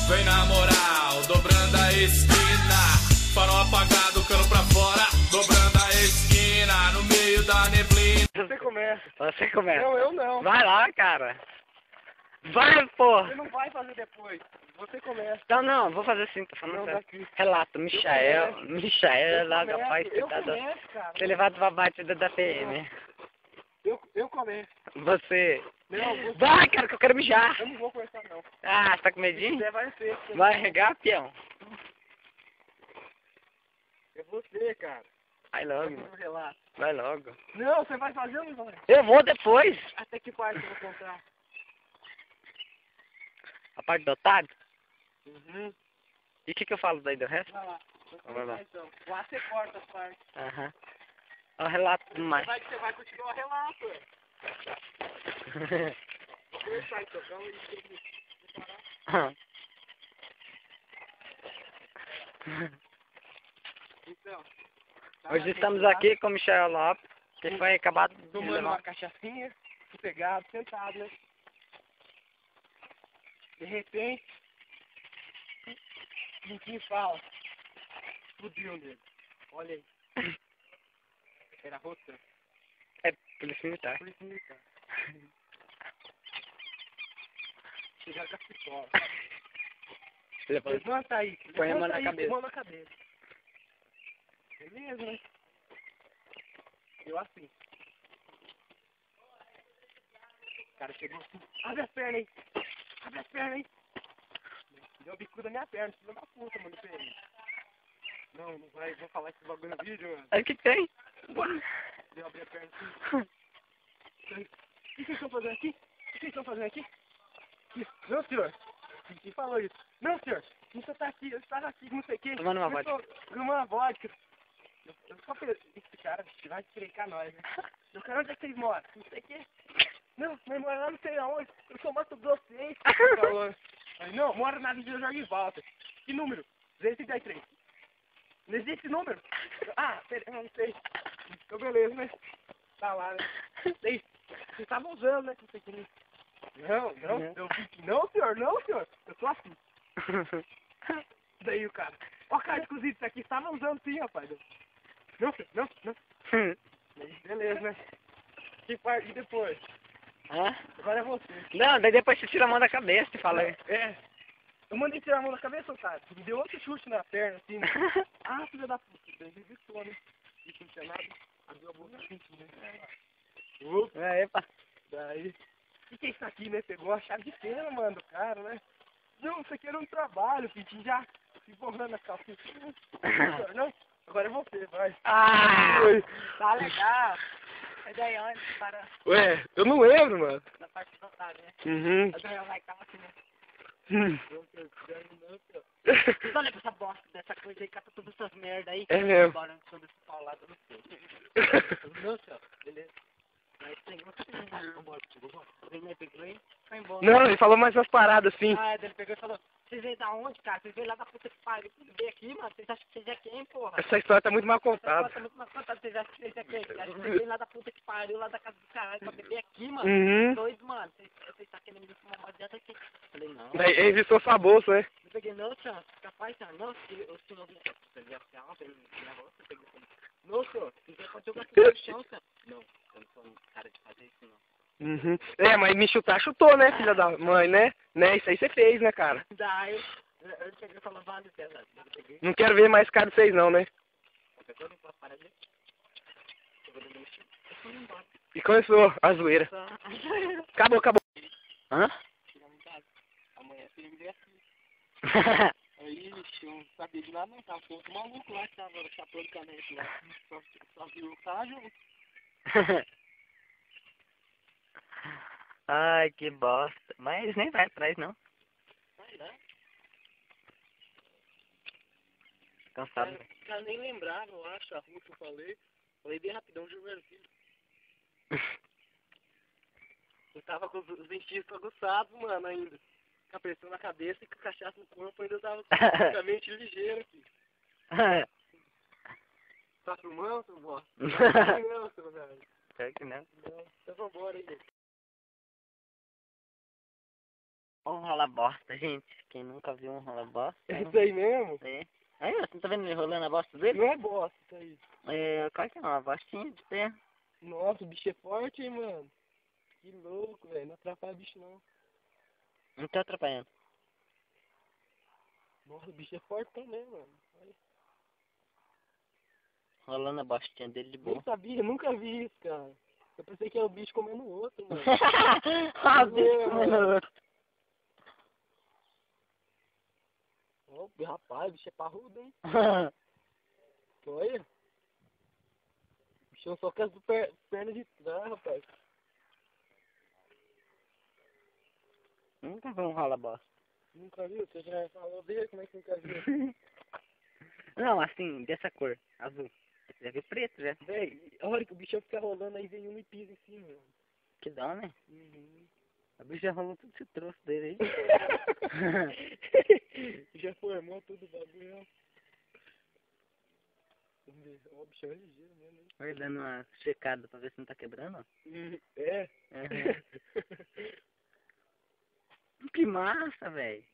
Vem na moral, dobrando a esquina. Farol apagado, cano pra fora. Dobrando a esquina, no meio da neblina. Você começa. Você começa. Não, eu não. Vai lá, cara. Vai, porra. Você não vai fazer depois. Você começa. Não, vou fazer assim, tô falando Não, sério. daqui. Relato, Michael, lá, Eu rapaz, começo, cuidado. cara. Ser levado pra batida da PM. Eu começo. Você. Não, você. Vai, cara, que eu quero mijar. Eu não vou conversar, não. Ah, você tá com Se medinho? quiser, vai ser. Vai regar, peão. É você, cara. Vai logo, Faz um relato. vai logo. Não, você vai fazer ou não vai? Eu vou depois. Até que parte eu vou contar? A parte do otário. Uhum. E o que eu falo daí do resto? Vai lá. Vou Vai contar lá. então. Lá você corta as partes. Aham. O relato do mais. Você vai continuar o relato, ué. Vou conversar então. Calma aí. Então. tá Hoje lá, estamos tá lá, aqui com o Michel Lopes, que foi acabado de tomando levar. uma cachaçinha, sossegado, sentado, né? De repente, Pintinho fala. Explodiu nele. Olha aí. Era roça. É, polícia militar. Polícia militar. Chegaram com a pistola. Levanta aí. Põe a mão levanta na aí, cabeça. mão na cabeça. Beleza, né? Eu assim. O cara chegou assim. Abre as pernas aí. Abre as pernas aí. Deu uma bicuda na minha perna. Filho da puta, mano. PM. Não vai. Vou falar esse bagulho no vídeo, mano. Aí o que tem? Deu abrir a perna assim. O que vocês estão fazendo aqui? O que vocês estão fazendo aqui? Não, senhor. Quem falou isso? Não, senhor. Não só tá aqui. Eu estava aqui, não sei o quê. Tomando uma Eu vodka. tô tomando uma vodka. Eu só falei, esse cara vai estrecar nós, né? Eu quero onde é que vocês moram? Não sei o quê. Não, mas mora lá não sei aonde. Eu sou Mato Grossense. Falou. Aí, não, mora na Avenida Jorge Walter. Que número? 233. Não existe número? Ah, pera, eu não sei. Então beleza, né? Tá lá, né? Vocês estavam usando, né? Não sei o que. Não, eu fiquei, não, senhor, eu sou assim. Daí o cara, ó, cara de cozido, isso aqui estava usando sim, rapaz. Não, senhor, não. Daí, beleza, né? Que parte depois? Hã? Agora é você. Não, daí depois você tira a mão da cabeça e fala aí. É. Eu mandei tirar a mão da cabeça, cara. Me deu outro chute na perna, assim, né? Ah, filha da puta. Daí revistou, né? Isso não tinha nada. Abriu a boca assim, né? Opa. É, epa. Daí, o que é isso aqui, né? Pegou a chave de fenda, mano, do cara, né? Não, isso aqui era um trabalho, Pintinho, já se borrando na calcinha. Não, agora é você, vai. Ah! Oi. Tá legal. É daí onde para Ué, eu não lembro, mano. na parte do otário, né? Uhum. A Daniela vai tava assim, né? Hum. Olha pra essa bosta dessa coisa aí, cata todas essas merda aí. É mesmo. Bora sobre esse paulado no seu. Não, senhor, beleza. Aí tem outro. Vambora. Ele pegou aí, foi embora. Não, ele falou mais umas paradas assim. Ah, ele pegou e falou, vocês veio da onde, cara? Vocês veio lá da puta que pariu. Vocês veio aqui, mano? Vocês acham que vocês é quem, porra? Essa história tá muito mal Essa contada. tá muito mais contada, vocês acham que vocês é quem? Vocês acham que vocês veio lá da puta que pariu, lá da casa do caralho, pra beber aqui, mano? Uhum. Doido, mano. Vocês tá querendo me fumar uma dessa aqui? Falei, não. Daí ele vistou sua bolsa, né? Eu peguei, não, senhor, capaz, senhor, não, se o senhor viu, você viu assim, ontem, minha bolsa, eu peguei, falei, não, senhor, você pode jogar aqui no chão, senhor. Não, eu não sou um cara de fazer isso, não. Uhum. É, mas me chutar, chutou, né, filha da mãe, né? Né, isso aí você fez, né, cara? Daí, eu cheguei e falei, vale, pesado. Eu peguei, Não quero ver mais cara de vocês não, né? pegou, limpou as paredes, pegou no lixo, eu fui embora. E começou a zoeira. Só... Acabou. Hã? Chegamos em casa. Amanhã você me aqui. Aí, eu não sabia de nada, não. Tava com outro maluco lá que tava chapando canete lá. Só viu o carro junto. Ai, que bosta. Mas nem vai atrás, não. Vai, né? Cansado. O cara nem lembrava, eu acho, a rua que eu falei. Falei bem rapidão, Juventude. Eu tava com os dentistas aguçados, mano, ainda. Com a pressão na cabeça e com cachaça no corpo, ainda tava praticamente ligeiro aqui. Tá filmando, seu bosta? Não, seu velho. Claro que não. Não, então vambora aí. Ó um rola bosta, gente. Quem nunca viu um rola bosta? É isso aí mesmo? É. Aí, ó, você não tá vendo ele rolando a bosta dele? Não é bosta isso aí. É, qual que é uma bostinha de pé? Nossa, o bicho é forte, hein, mano. Que louco, velho. Não atrapalha o bicho, não. Não tá atrapalhando. Nossa, o bicho é forte também, mano. Olha. Rolando a bostinha dele de boa. Nem sabia, nunca vi isso, cara. Eu pensei que era o bicho comendo o outro, mano. Ah, bicho comendo outro. Ó, rapaz, o bicho é parrudo, hein? Olha. O bichão só com as pernas de trás, rapaz. Nunca vi um rola bosta. Nunca viu? Você já falou dele? Como é que nunca viu? Não, assim, dessa cor, azul. Você já viu preto, já? Véi, a hora que o bichão fica rolando aí, vem um e pisa em cima, mano. Que dá, né? Uhum. A bicha rolou tudo esse troço dele aí. Já formou tudo o bagulho, ó. Vamos ver. Ó, o bichão é ligeiro mesmo, hein? Vai dando uma checada pra ver se não tá quebrando, ó. É? Uhum. Que massa, velho.